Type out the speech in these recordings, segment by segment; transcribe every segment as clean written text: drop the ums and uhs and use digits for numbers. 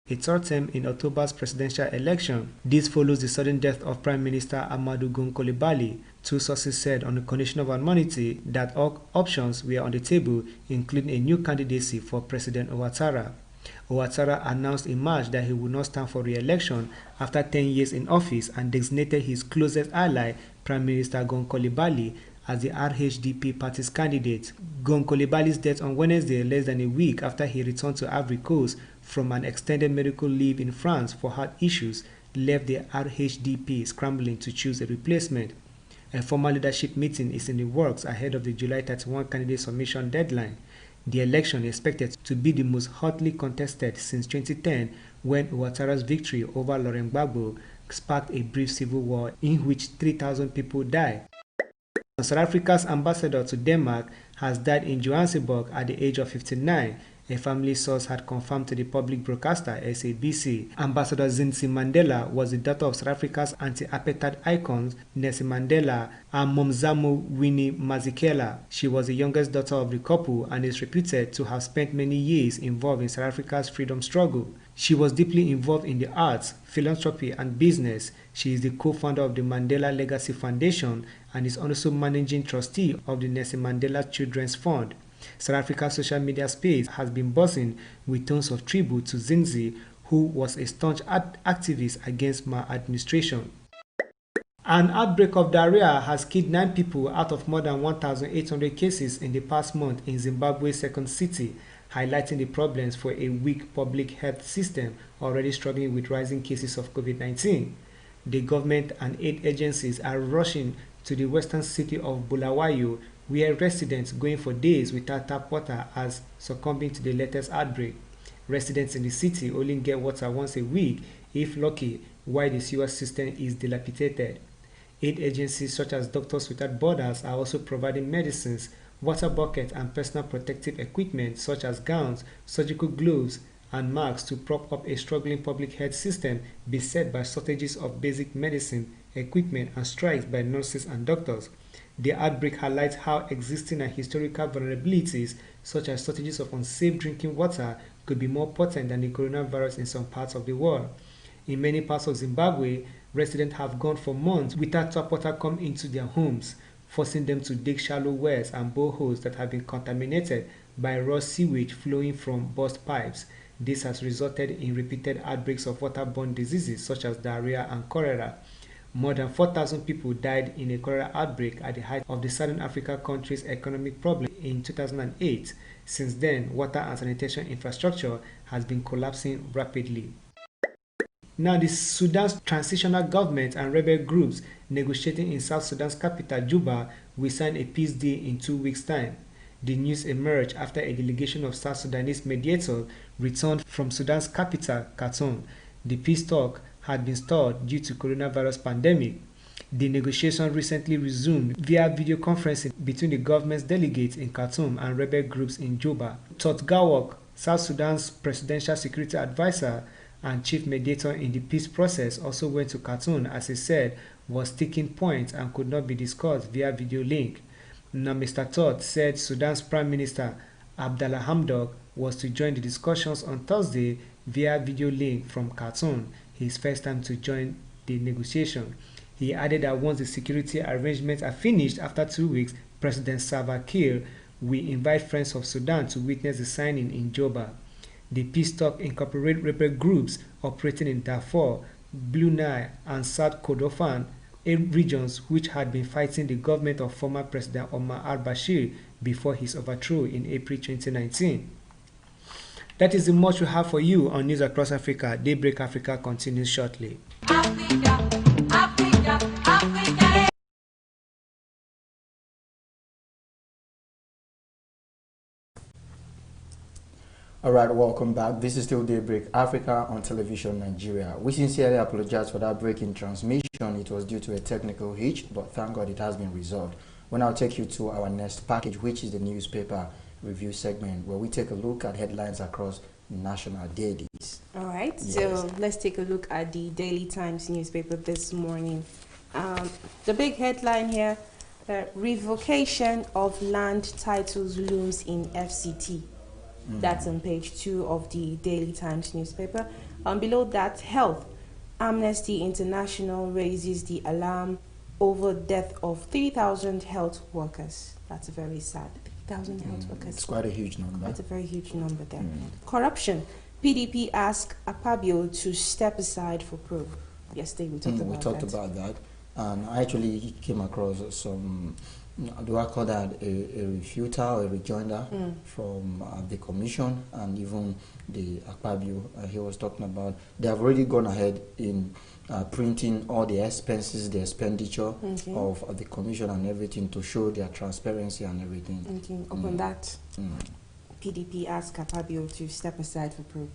a third term in October's presidential election. This follows the sudden death of Prime Minister Amadou Gon Coulibaly. Two sources said on the condition of anonymity that all options were on the table, including a new candidacy for President Ouattara. Ouattara announced in March that he would not stand for re-election after 10 years in office and designated his closest ally, Prime Minister Gon Coulibaly, as the RHDP party's candidate. Gon Coulibaly's death on Wednesday, less than a week after he returned to Ivory Coast from an extended medical leave in France for heart issues, left the RHDP scrambling to choose a replacement. A formal leadership meeting is in the works ahead of the July 31 candidate submission deadline. The election is expected to be the most hotly contested since 2010, when Ouattara's victory over Laurent Gbagbo sparked a brief civil war in which 3,000 people died. South Africa's ambassador to Denmark has died in Johannesburg at the age of 59, a family source had confirmed to the public broadcaster SABC. Ambassador Zinzi Mandela was the daughter of South Africa's anti-apartheid icons Nelson Mandela and Nomzamo Winnie Mazikela. She was the youngest daughter of the couple and is reputed to have spent many years involved in South Africa's freedom struggle. She was deeply involved in the arts, philanthropy, and business. She is the co-founder of the Mandela Legacy Foundation and is also managing trustee of the Nelson Mandela Children's Fund. South Africa's social media space has been buzzing with tones of tribute to Zinzi, who was a staunch activist against maladministration. An outbreak of diarrhea has killed 9 people out of more than 1,800 cases in the past month in Zimbabwe's second city, highlighting the problems for a weak public health system already struggling with rising cases of COVID-19. The government and aid agencies are rushing to the western city of Bulawayo, where residents going for days without tap water are succumbing to the latest outbreak. Residents in the city only get water once a week, if lucky, while the sewer system is dilapidated. Aid agencies such as Doctors Without Borders are also providing medicines, water buckets, and personal protective equipment such as gowns, surgical gloves, and masks to prop up a struggling public health system beset by shortages of basic medicine, equipment, and strikes by nurses and doctors. The outbreak highlights how existing and historical vulnerabilities, such as shortages of unsafe drinking water, could be more potent than the coronavirus in some parts of the world. In many parts of Zimbabwe, residents have gone for months without tap water coming into their homes, forcing them to dig shallow wells and boreholes that have been contaminated by raw sewage flowing from burst pipes. This has resulted in repeated outbreaks of waterborne diseases such as diarrhea and cholera. More than 4,000 people died in a cholera outbreak at the height of the Southern Africa country's economic problem in 2008. Since then, water and sanitation infrastructure has been collapsing rapidly. Now, the Sudan's transitional government and rebel groups negotiating in South Sudan's capital, Juba, will sign a peace deal in 2 weeks' time. The news emerged after a delegation of South Sudanese mediators returned from Sudan's capital, Khartoum. The peace talk had been stalled due to coronavirus pandemic. The negotiations recently resumed via video conferencing between the government's delegates in Khartoum and rebel groups in Juba. Todd Gawok, South Sudan's presidential security advisor and chief mediator in the peace process, also went to Khartoum, as he said was sticking points and could not be discussed via video link. Now, Mr. Todd said Sudan's Prime Minister Abdallah Hamdok was to join the discussions on Thursday via video link from Khartoum, his first time to join the negotiation. He added that once the security arrangements are finished after 2 weeks, President Salva Kiir will invite friends of Sudan to witness the signing in Juba. The peace talk incorporates rebel groups operating in Darfur, Blue Nile, and South Kordofan, regions which had been fighting the government of former President Omar al-Bashir before his overthrow in April 2019. That is the much we have for you on News Across Africa. Daybreak Africa continues shortly. Africa, Africa, Africa. Alright, welcome back. This is still Daybreak Africa on television Nigeria. We sincerely apologize for that break in transmission. It was due to a technical hitch, but thank God it has been resolved. We'll now take you to our next package, which is the newspaper review segment, where we take a look at headlines across national dailies. All right, yes. So let's take a look at the Daily Times newspaper this morning. The big headline here, revocation of land titles looms in FCT. That's on page 2 of the Daily Times newspaper. Below that, health. Amnesty International raises the alarm over death of 3,000 health workers. That's very sad. 3,000 health workers. It's quite a huge number. That's a very huge number there. Corruption. PDP asked Akpabio to step aside for probe. Yesterday we talked about that. And I actually came across some, do I call that a refuter or a rejoinder from the commission and even the Akpabio he was talking about. They have already gone ahead in printing all the expenses, the expenditure of the commission and everything to show their transparency and everything. Upon that, PDP asked Akpabio to step aside for probe.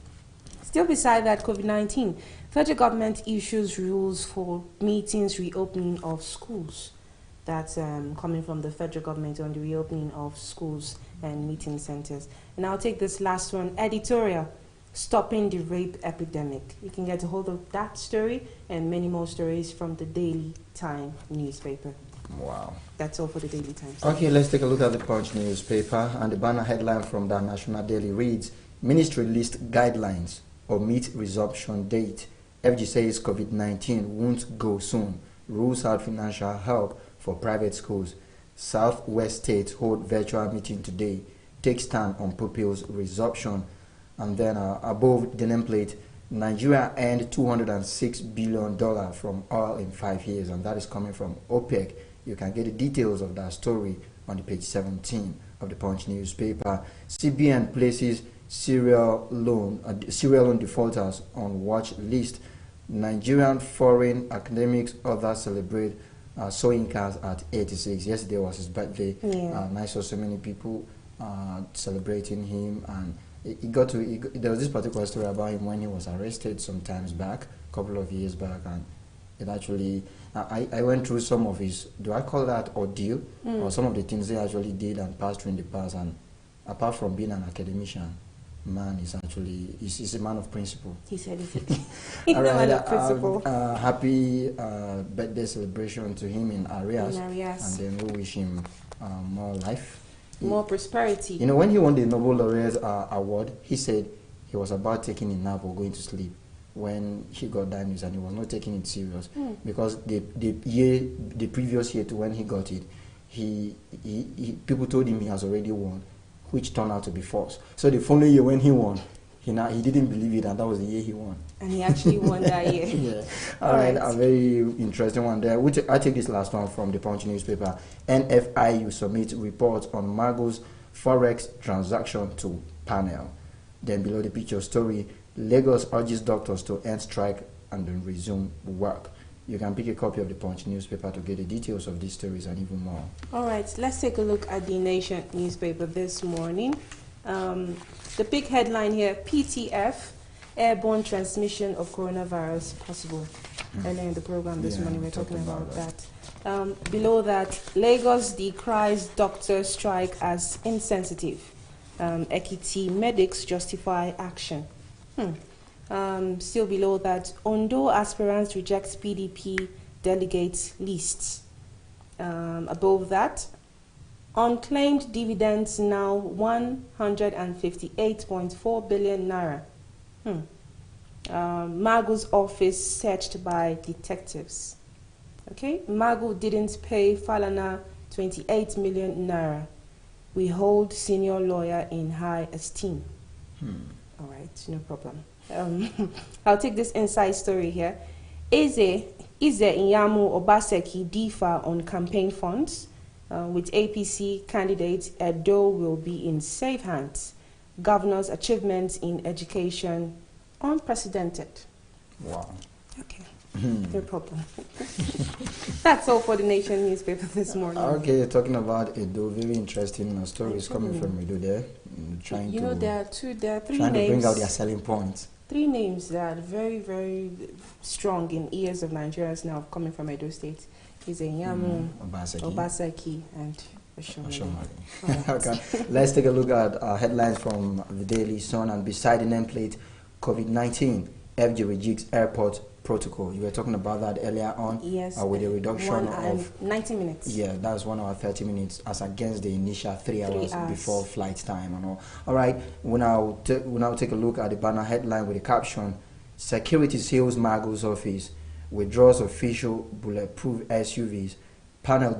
Still beside that, COVID-19, federal government issues rules for meetings reopening of schools. That's coming from the federal government on the reopening of schools and meeting centers. And I'll take this last one, editorial, stopping the rape epidemic. You can get a hold of that story and many more stories from the Daily Time newspaper. Wow. That's all for the Daily Times. Okay, let's take a look at the Punch newspaper. And the banner headline from the National Daily reads, Ministry list guidelines, omit resumption date. FG says COVID-19 won't go soon. Rules out financial help for private schools. Southwest states hold virtual meeting today. Take stand on pupils' resumption. And then above the nameplate, Nigeria earned $206 billion from oil in 5 years, and that is coming from OPEC. You can get the details of that story on the page 17 of the Punch newspaper. CBN places serial loan defaulters on watch list. Nigerian foreign academics others celebrate sewing cars at 86. Yesterday was his birthday. And I saw so many people celebrating him, and there was this particular story about him when he was arrested some times back, a couple of years back, and it actually I went through some of his, do I call that ordeal, or some of the things they actually did and passed through in the past. And apart from being an academician, man is actually he's a man of principle. He said he's a man of principle. Happy birthday celebration to him in Arias. And then we wish him more life, more prosperity. You know, when he won the Nobel Laureate award, he said he was about taking a nap or going to sleep when he got that news, and he was not taking it serious because the previous year to when he got it, he people told him he has already won, which turned out to be false. So the following year when he won, he didn't believe it, and that was the year he won. And he actually won that year. Yeah. All right, a very interesting one there. I take this last one from the Punch newspaper. NFIU submit report on Margot's Forex transaction to panel. Then below the picture story, Lagos urges doctors to end strike and then resume work. You can pick a copy of the Punch newspaper to get the details of these stories and even more. All right, let's take a look at the Nation newspaper this morning. The big headline here, PTF, airborne transmission of coronavirus possible. Earlier in the program this morning, we're talking about that. Below that, Lagos decries doctor strike as insensitive. Ekiti medics justify action. Still below that, Ondo aspirants reject PDP delegate lists. Above that, unclaimed dividends now 158.4 billion naira. Magu's office searched by detectives. Okay, Magu didn't pay Falana 28 million naira. We hold senior lawyer in high esteem. All right, no problem. I'll take this inside story here. Eze Inyamu Obaseki differ on campaign funds. With APC candidates, Edo will be in safe hands. Governor's achievements in education unprecedented. Wow. Okay, no problem. That's all for the Nation newspaper this morning. Okay, talking about Edo, very interesting stories coming from Edo there. There are three names. Trying to bring out their selling points. Three names that are very, very strong in ears of Nigerians now coming from Edo State. Is Inyamu, Obaseki, and Oshomole. Okay, let's take a look at headlines from the Daily Sun. And beside the nameplate, COVID-19, FG rejigs airport protocol. You were talking about that earlier on. Yes. With a reduction of 90 minutes. Yeah, that's 1 hour 30 minutes as against the initial 3 hours before flight time and all. All right, we'll now take a look at the banner headline with the caption: Security Sales Mago's Office withdraws official bulletproof SUVs. Panel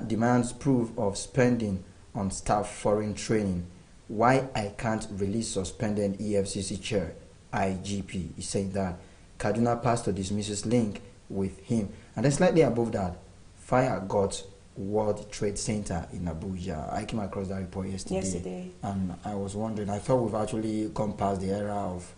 demands proof of spending on staff foreign training. Why I can't release suspended EFCC chair. IGP is saying that Kaduna pastor dismisses link with him. And then slightly above that, fire got World Trade Center in Abuja. I came across that report yesterday. And I was wondering, I thought we've actually gone past the era of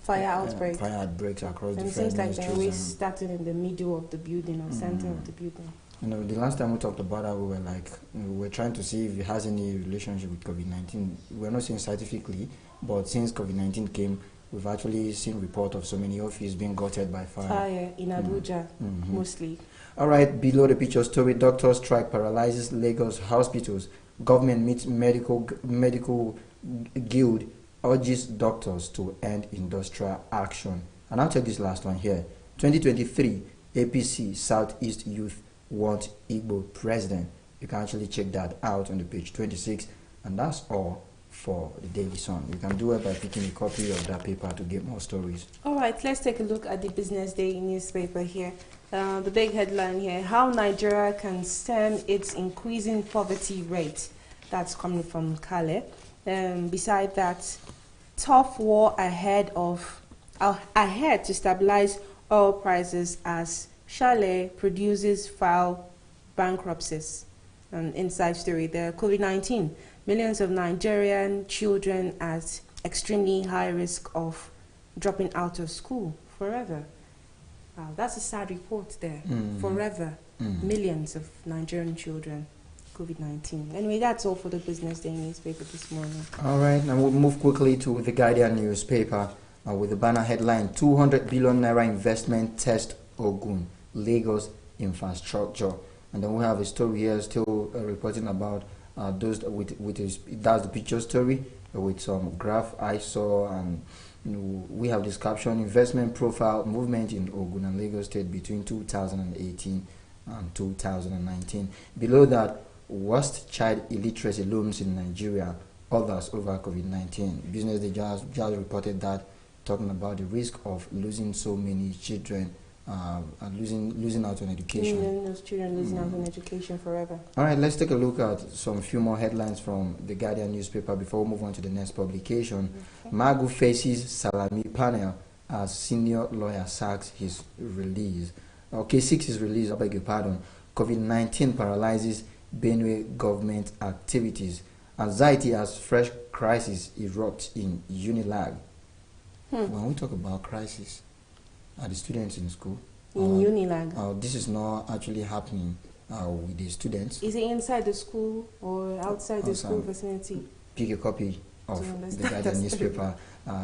fire outbreaks across and different it seems like ministries. they're always starting in the middle of the building or center of the building. You know, the last time we talked about that, we were trying to see if it has any relationship with COVID-19. We're not saying scientifically, but since COVID-19 came, we've actually seen report of so many offices being gutted by fire. Fire in Abuja, mostly. All right, below the picture story, doctors strike paralyzes Lagos hospitals. Government meets medical guild urges doctors to end industrial action. And I'll take this last one here. 2023, APC Southeast Youth want Igbo president. You can actually check that out on the page 26. And that's all for the Daily Sun. You can do it by picking a copy of that paper to get more stories. All right, let's take a look at the Business Day newspaper here. The big headline here: How Nigeria can stem its increasing poverty rate. That's coming from Kale. Beside that, tough war ahead to stabilize oil prices as Shale producers file bankruptcies. An inside story there. COVID-19. Millions of Nigerian children at extremely high risk of dropping out of school forever. Wow, that's a sad report there. Forever. Millions of Nigerian children. COVID-19. Anyway, that's all for the Business Day newspaper this morning. All right, now we'll move quickly to the Guardian newspaper with the banner headline: 200 billion naira investment test Ogun, Lagos infrastructure. And then we have a story here still reporting about those that's the picture story with some graph I saw, and we have this caption: investment profile movement in Ogun and Lagos State between 2018 and 2019. Below that, worst child illiteracy looms in Nigeria, others over COVID-19. Business Day just reported that, talking about the risk of losing so many children and losing out on education. Those children losing out on education forever. All right, let's take a look at few more headlines from the Guardian newspaper before we move on to the next publication. Okay. Magu faces Salami panel as senior lawyer sacks his release. Okay, seeks his release, I beg your pardon. COVID-19 paralyzes Benue government activities. Anxiety as fresh crisis erupts in Unilag. When we talk about crisis, are the students in school? In Unilag? This is not actually happening with the students. Is it inside the school or outside the school vicinity? Pick a copy of the Guardian newspaper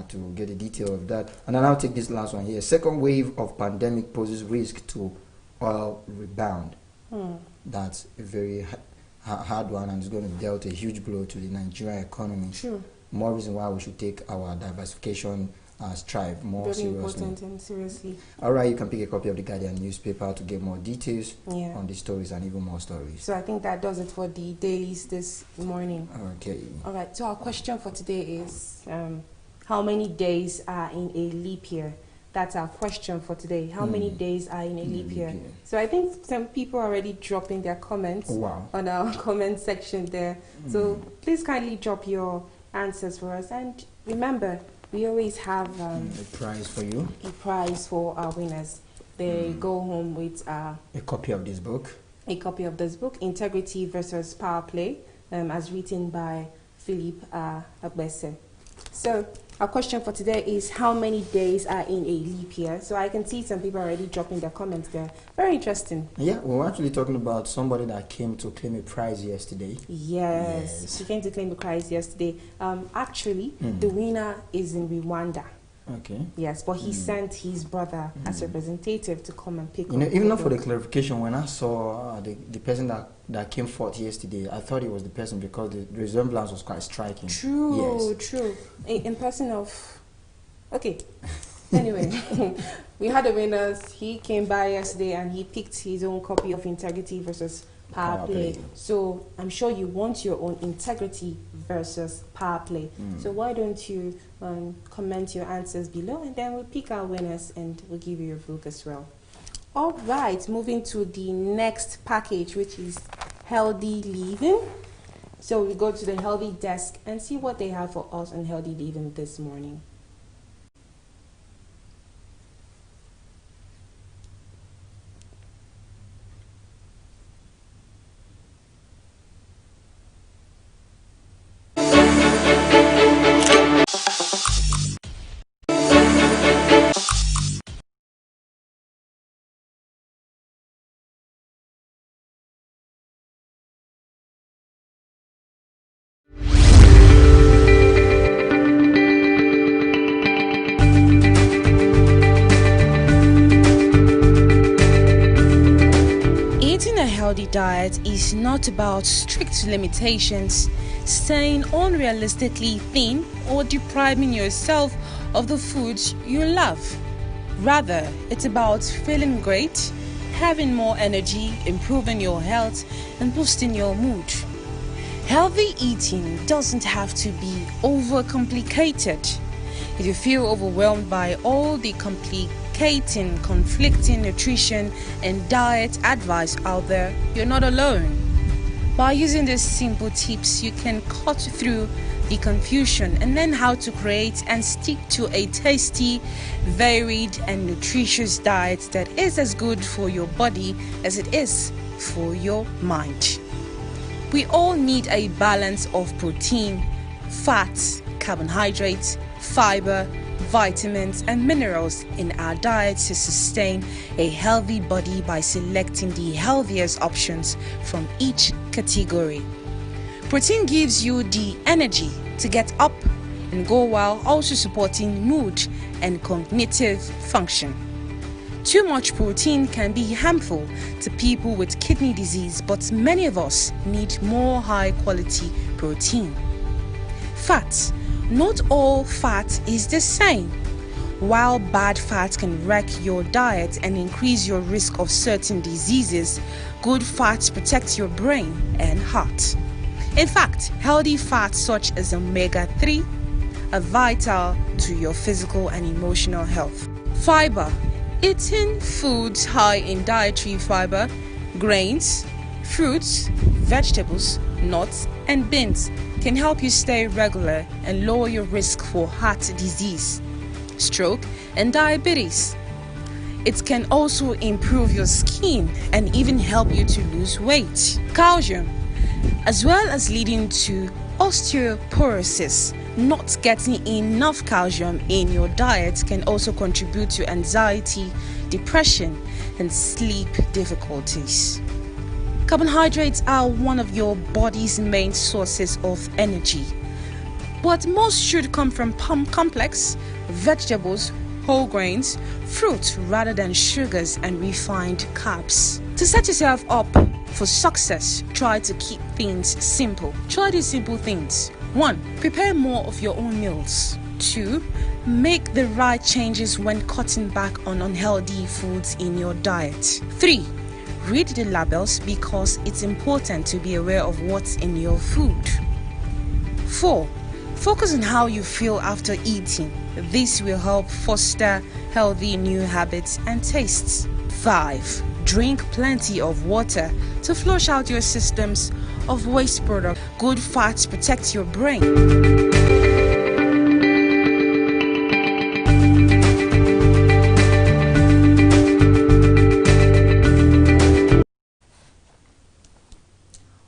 to get the detail of that. And then I'll take this last one here. Second wave of pandemic poses risk to oil rebound. That's a very hard one, and it's going to dealt a huge blow to the Nigerian economy. Sure. More reason why we should take our diversification strive more very seriously. Important and seriously. All right, you can pick a copy of the Guardian newspaper to get more details on the stories and even more stories. So I think that does it for the dailies this morning. Okay. All right, so our question for today is how many days are in a leap year? That's our question for today. How many days are in a leap year? So I think some people are already dropping their comments on our comment section there. So please kindly drop your answers for us. And remember, we always have a prize for you. A prize for our winners. They go home with a copy of this book. A copy of this book, Integrity versus Power Play, as written by Philip Agbese. So our question for today is how many days are in a leap year? So I can see some people already dropping their comments there. Very interesting. Yeah, we're actually talking about somebody that came to claim a prize yesterday. Yes. She came to claim the prize yesterday. Actually, the winner is in Rwanda. Okay. Yes, but he sent his brother as representative to come and pick up. Even not for the clarification, when I saw the person that came forth yesterday, I thought it was the person because the resemblance was quite striking. True, true. In person of... Okay. Anyway, we had a winner. He came by yesterday and he picked his own copy of Integrity versus Power Play. So I'm sure you want your own Integrity versus Power Play. So why don't you comment your answers below, and then we'll pick our winners and we'll give you your book as well. All right, moving to the next package, which is Healthy Living. So we go to the Healthy Desk and see what they have for us on Healthy Living this morning. Healthy diet is not about strict limitations, staying unrealistically thin, or depriving yourself of the foods you love. Rather, it's about feeling great, having more energy, improving your health, and boosting your mood. Healthy eating doesn't have to be overcomplicated. If you feel overwhelmed by all the conflicting nutrition and diet advice out there, you're not alone. By using these simple tips, you can cut through the confusion and learn how to create and stick to a tasty, varied, and nutritious diet that is as good for your body as it is for your mind. We all need a balance of protein, fats, carbohydrates, fiber, vitamins, and minerals in our diet to sustain a healthy body by selecting the healthiest options from each category. Protein gives you the energy to get up and go while also supporting mood and cognitive function. Too much protein can be harmful to people with kidney disease, but many of us need more high-quality protein. Fats. Not all fat is the same. While bad fat can wreck your diet and increase your risk of certain diseases, good fats protect your brain and heart. In fact, healthy fats such as omega-3 are vital to your physical and emotional health. Fiber. Eating foods high in dietary fiber, grains, fruits, vegetables, nuts, and beans can help you stay regular and lower your risk for heart disease, stroke, and diabetes. It can also improve your skin and even help you to lose weight. Calcium, as well as leading to osteoporosis. Not getting enough calcium in your diet can also contribute to anxiety, depression, and sleep difficulties. Carbohydrates are one of your body's main sources of energy, but most should come from complex vegetables, whole grains, fruit rather than sugars and refined carbs. To set yourself up for success, try to keep things simple. Try these simple things. 1. Prepare more of your own meals. 2. Make the right changes when cutting back on unhealthy foods in your diet. 3. Read the labels because it's important to be aware of what's in your food. 4. Focus on how you feel after eating. This will help foster healthy new habits and tastes. 5. Drink plenty of water to flush out your systems of waste products. Good fats protect your brain.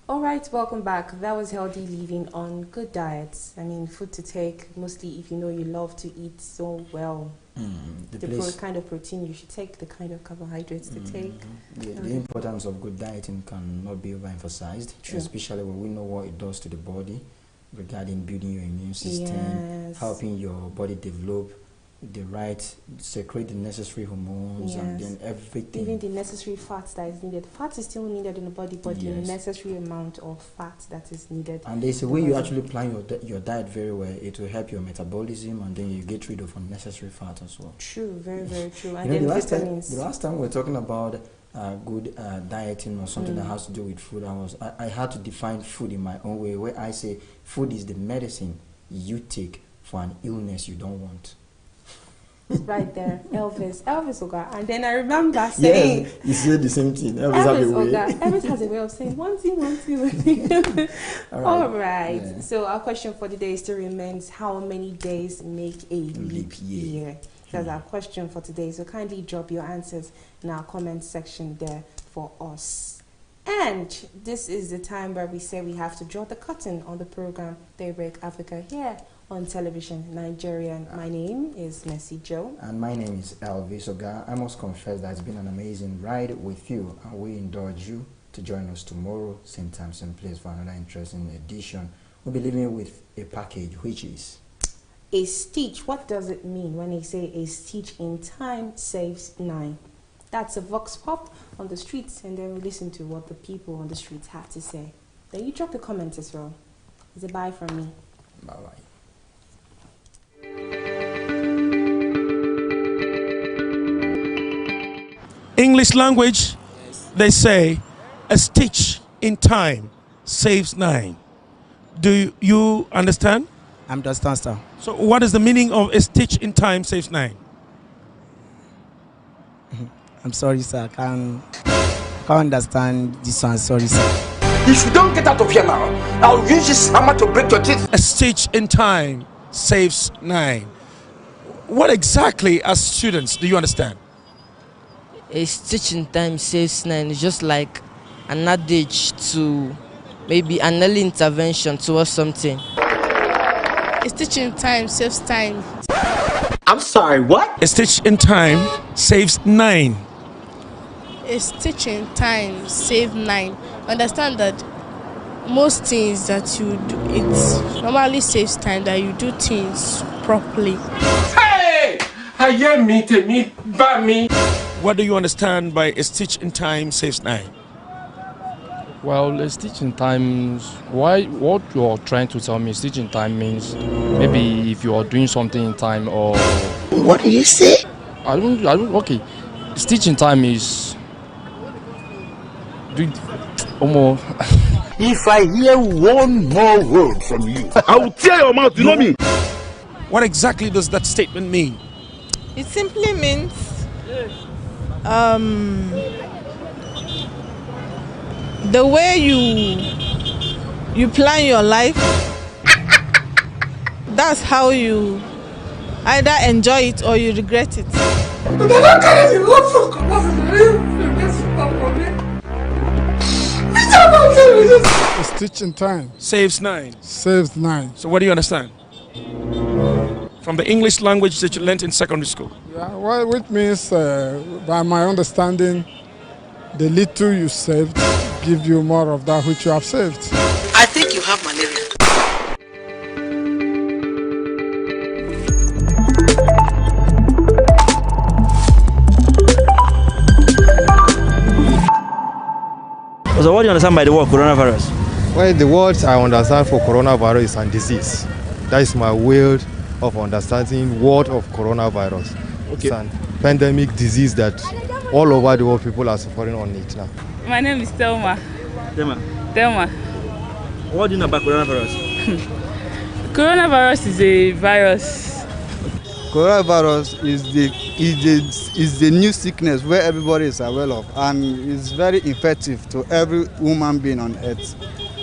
Alright, welcome back. That was Healthy Living on Good Diets. I mean, food to take, mostly if you know you love to eat so well. The kind of protein you should take, the kind of carbohydrates to take. The importance of good dieting cannot be overemphasized, especially when we know what it does to the body regarding building your immune system, helping your body develop the right, secrete the necessary hormones, and then everything. Even the necessary fats that is needed. Fat is still needed in the body, but the necessary amount of fat that is needed. And they say when you actually plan your diet very well, it will help your metabolism, and then you get rid of unnecessary fat as well. True, very, very true. And then the last time we were talking about good dieting or something that has to do with food, I had to define food in my own way, where I say food is the medicine you take for an illness you don't want. Right there, Elvis Oga. And then I remember saying, yes, you said the same thing. Elvis has a way of saying one thing. All right. Yeah. So our question for the day still remains: how many days make a leap year? That's our question for today. So kindly drop your answers in our comment section there for us. And this is the time where we say we have to draw the curtain on the program Daybreak Africa here on television Nigerian. My name is Mercy Joe. And my name is Elvis Oga. I must confess that it's been an amazing ride with you, and we indulge you to join us tomorrow, same time, same place, for another interesting edition. We'll be leaving with a package, which is a stitch. What does it mean when they say a stitch in time saves 9? That's a vox pop on the streets, and then we listen to what the people on the streets have to say. Then you drop the comments as well. It's a bye from me. Bye-bye. English language, they say a stitch in time saves 9. Do you understand? I understand, sir. So what is the meaning of a stitch in time saves 9? I'm sorry, sir. I can't understand this one. Sorry, sir. If you don't get out of here now, I'll use this hammer to break your teeth. A stitch in time saves 9. What exactly, as students, do you understand? A stitch in time saves 9 is just like an adage to maybe an early intervention towards something. A stitch in time saves time. I'm sorry, what? A stitch in time saves 9. A stitch in time saves 9. Understand that most things that you do, it normally saves time, that you do things properly. Hey! I hear me, by me. What do you understand by a stitch in time saves 9? Well, a stitch in time, what you're trying to tell me, stitch in time means maybe if you are doing something in time or... What did you say? I don't, okay. Stitch in time is... If I hear one more word from you, I will tear your mouth, you know me? What exactly does that statement mean? It simply means the way you plan your life, that's how you either enjoy it or you regret it. A stitch in time Saves 9. saves 9. So what do you understand? From the English language that you learnt in secondary school. Yeah, well, which means, by my understanding, the little you saved give you more of that which you have saved. I think you have malaria. So what do you understand by the word coronavirus? Well, the word I understand for coronavirus is a disease. That is my way of understanding word of coronavirus. Okay. It's a pandemic disease that all over the world people are suffering on it now. My name is Thelma. Thelma. What do you know about coronavirus? Coronavirus is a virus. Coronavirus is the new sickness where everybody is aware of, and it's very effective to every human being on earth,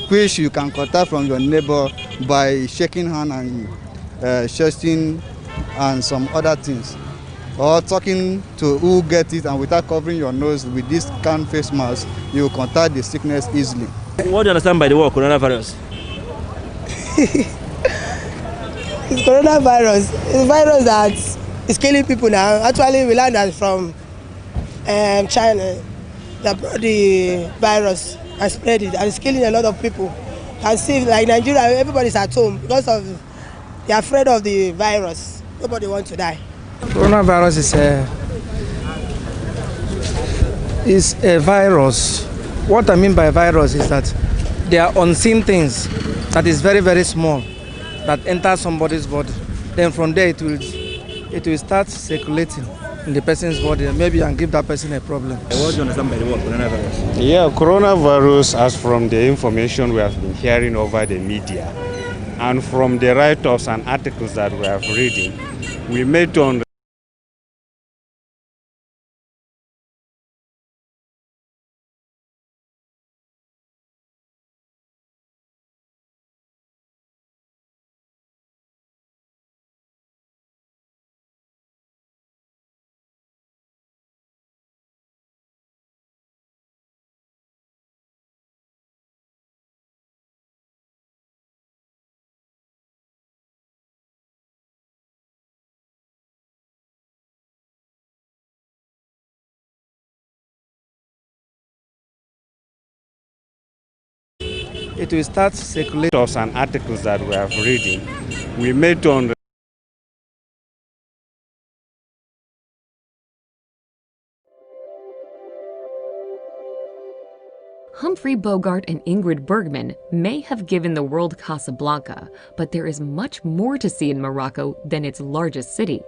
which you can contact from your neighbor by shaking hand and shaking and some other things, or talking to who get it, and without covering your nose with this can face mask, you will contact the sickness easily. What do you understand by the word coronavirus? It's coronavirus. It's a virus that is killing people now. Actually, we learned that from China. That brought the virus and spread it, and it's killing a lot of people. And see, like Nigeria, everybody's at home because of they're afraid of the virus. Nobody wants to die. Coronavirus is a virus. What I mean by virus is that they are unseen things that is very, very small that enter somebody's body. Then from there it will start circulating in the person's body, maybe, and give that person a problem. What do you understand by the word coronavirus? Yeah, coronavirus, as from the information we have been hearing over the media and from the write-ups and articles that we have reading, we made to understand It will start circulating. and articles that we have reading, we made to understand Humphrey Bogart and Ingrid Bergman may have given the world Casablanca, but there is much more to see in Morocco than its largest city.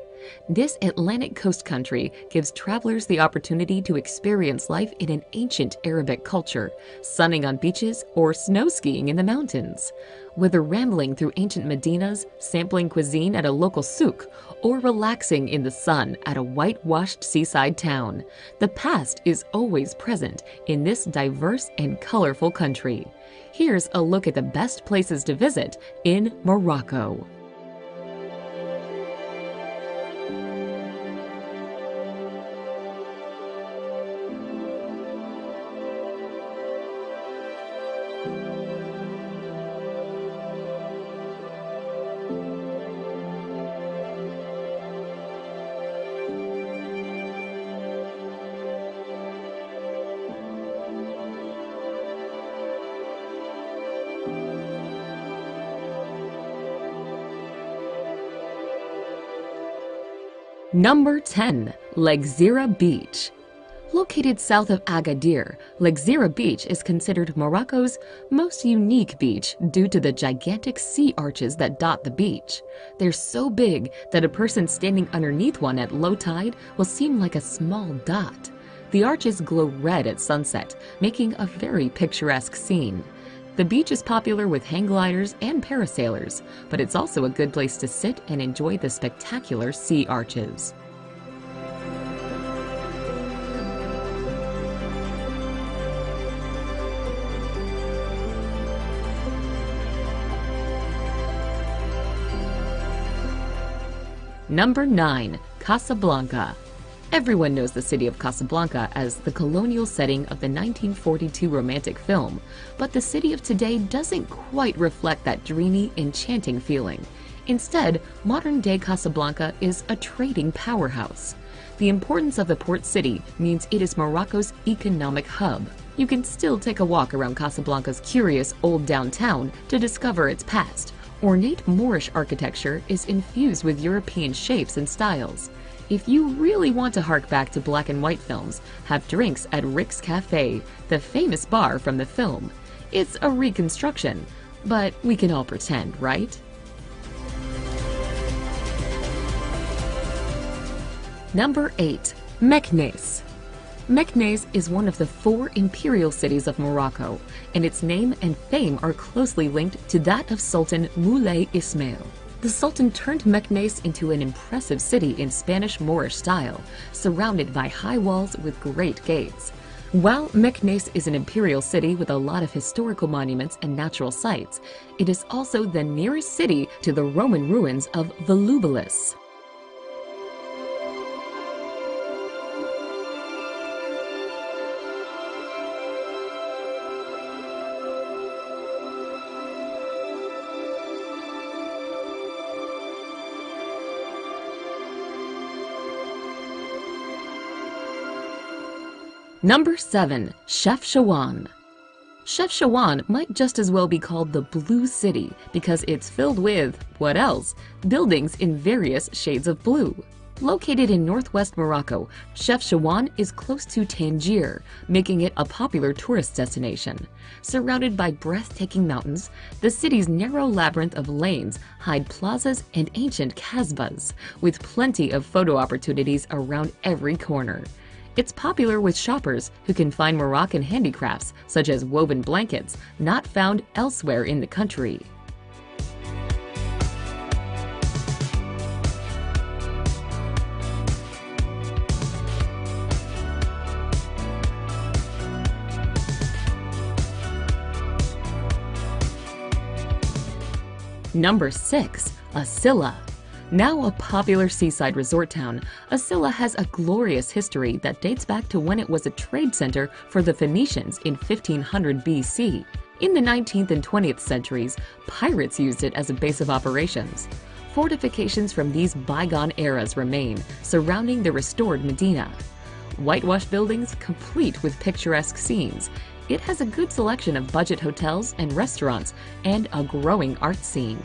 This Atlantic coast country gives travelers the opportunity to experience life in an ancient Arabic culture, sunning on beaches or snow skiing in the mountains. Whether rambling through ancient Medinas, sampling cuisine at a local souk, or relaxing in the sun at a whitewashed seaside town, the past is always present in this diverse and colorful country. Here's a look at the best places to visit in Morocco. Number 10. Lagzira Beach. Located south of Agadir, Lagzira Beach is considered Morocco's most unique beach due to the gigantic sea arches that dot the beach. They're so big that a person standing underneath one at low tide will seem like a small dot. The arches glow red at sunset, making a very picturesque scene. The beach is popular with hang gliders and parasailers, but it's also a good place to sit and enjoy the spectacular sea arches. Number 9. Casablanca. Everyone knows the city of Casablanca as the colonial setting of the 1942 romantic film, but the city of today doesn't quite reflect that dreamy, enchanting feeling. Instead, modern-day Casablanca is a trading powerhouse. The importance of the port city means it is Morocco's economic hub. You can still take a walk around Casablanca's curious old downtown to discover its past. Ornate Moorish architecture is infused with European shapes and styles. If you really want to hark back to black and white films, have drinks at Rick's Cafe, the famous bar from the film. It's a reconstruction, but we can all pretend, right? Number 8. Meknes. Meknes is one of the 4 imperial cities of Morocco, and its name and fame are closely linked to that of Sultan Moulay Ismail. The Sultan turned Meknes into an impressive city in Spanish Moorish style, surrounded by high walls with great gates. While Meknes is an imperial city with a lot of historical monuments and natural sites, it is also the nearest city to the Roman ruins of Volubilis. Number 7. Chefchaouen. Chefchaouen might just as well be called the Blue City because it's filled with, what else? Buildings in various shades of blue. Located in northwest Morocco, Chef Chawan is close to Tangier, making it a popular tourist destination. Surrounded by breathtaking mountains, the city's narrow labyrinth of lanes hide plazas and ancient kasbahs, with plenty of photo opportunities around every corner. It's popular with shoppers who can find Moroccan handicrafts, such as woven blankets, not found elsewhere in the country. Number 6. Asila. Now a popular seaside resort town, Asila has a glorious history that dates back to when it was a trade center for the Phoenicians in 1500 BC. In the 19th and 20th centuries, pirates used it as a base of operations. Fortifications from these bygone eras remain, surrounding the restored Medina. Whitewashed buildings complete with picturesque scenes. It has a good selection of budget hotels and restaurants and a growing art scene.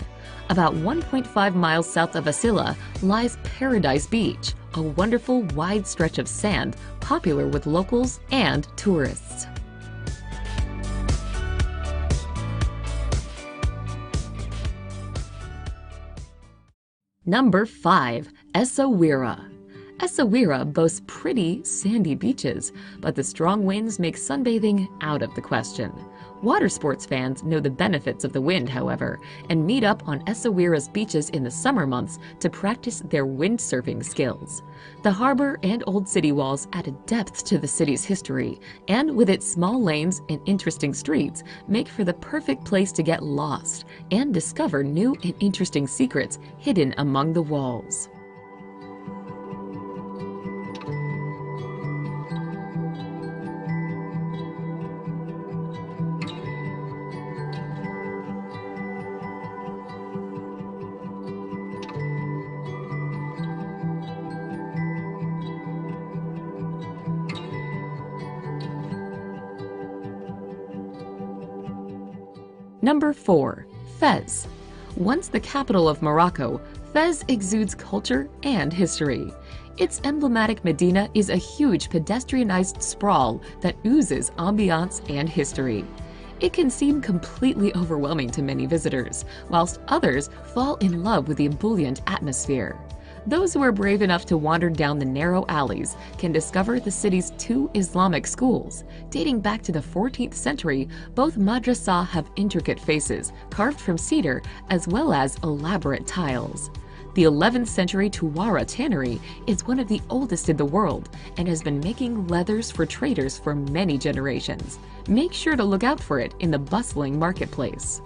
About 1.5 miles south of Asila lies Paradise Beach, a wonderful wide stretch of sand popular with locals and tourists. Number 5. Essaouira. Essaouira boasts pretty, sandy beaches, but the strong winds make sunbathing out of the question. Water sports fans know the benefits of the wind, however, and meet up on Essaouira's beaches in the summer months to practice their windsurfing skills. The harbor and old city walls add a depth to the city's history, and with its small lanes and interesting streets, make for the perfect place to get lost and discover new and interesting secrets hidden among the walls. Number 4. Fez. Once the capital of Morocco, Fez exudes culture and history. Its emblematic Medina is a huge pedestrianized sprawl that oozes ambiance and history. It can seem completely overwhelming to many visitors, whilst others fall in love with the ebullient atmosphere. Those who are brave enough to wander down the narrow alleys can discover the city's 2 Islamic schools. Dating back to the 14th century, both madrasah have intricate faces carved from cedar as well as elaborate tiles. The 11th century Tuwara tannery is one of the oldest in the world and has been making leathers for traders for many generations. Make sure to look out for it in the bustling marketplace.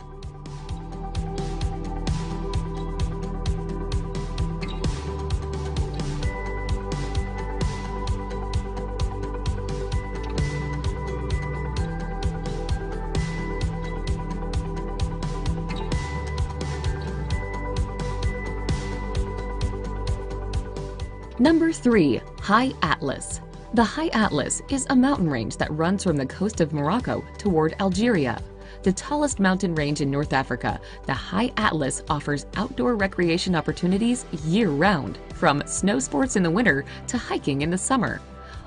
Number 3. High Atlas. The High Atlas is a mountain range that runs from the coast of Morocco toward Algeria. The tallest mountain range in North Africa, the High Atlas offers outdoor recreation opportunities year-round, from snow sports in the winter to hiking in the summer.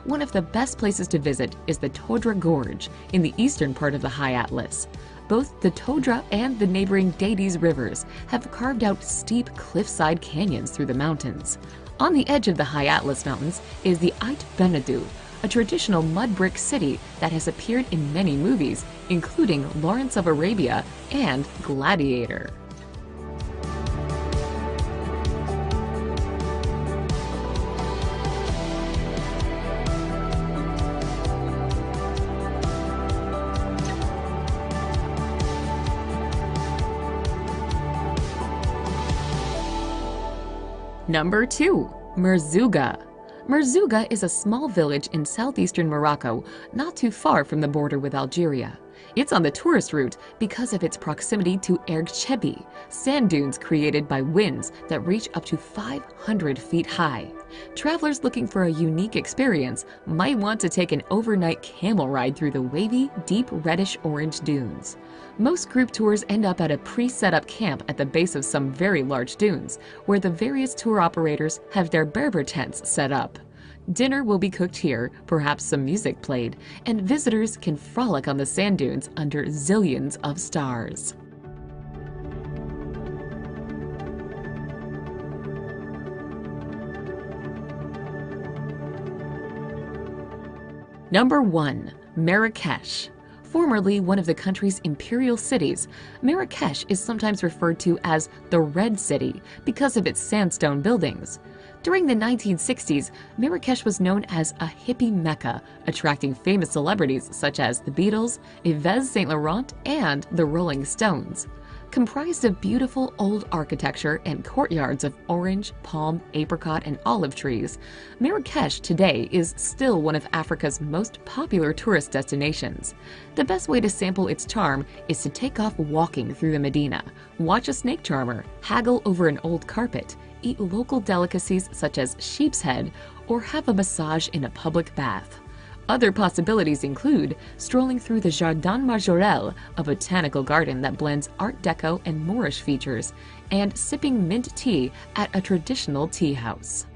One of the best places to visit is the Todra Gorge in the eastern part of the High Atlas. Both the Todra and the neighboring Dades rivers have carved out steep cliffside canyons through the mountains. On the edge of the High Atlas Mountains is the Ait Benedou, a traditional mud brick city that has appeared in many movies, including Lawrence of Arabia and Gladiator. Number 2. Merzouga. Merzouga is a small village in southeastern Morocco, not too far from the border with Algeria. It's on the tourist route because of its proximity to Ergchebi, sand dunes created by winds that reach up to 500 feet high. Travelers looking for a unique experience might want to take an overnight camel ride through the wavy, deep reddish-orange dunes. Most group tours end up at a pre-set-up camp at the base of some very large dunes, where the various tour operators have their Berber tents set up. Dinner will be cooked here, perhaps some music played, and visitors can frolic on the sand dunes under zillions of stars. Number 1. Marrakesh. Formerly one of the country's imperial cities, Marrakesh is sometimes referred to as the Red City because of its sandstone buildings. During the 1960s, Marrakesh was known as a hippie mecca, attracting famous celebrities such as the Beatles, Yves Saint Laurent, and the Rolling Stones. Comprised of beautiful old architecture and courtyards of orange, palm, apricot, and olive trees, Marrakesh today is still one of Africa's most popular tourist destinations. The best way to sample its charm is to take off walking through the Medina, watch a snake charmer, haggle over an old carpet, eat local delicacies such as sheep's head, or have a massage in a public bath. Other possibilities include strolling through the Jardin Majorel, a botanical garden that blends Art Deco and Moorish features, and sipping mint tea at a traditional tea house.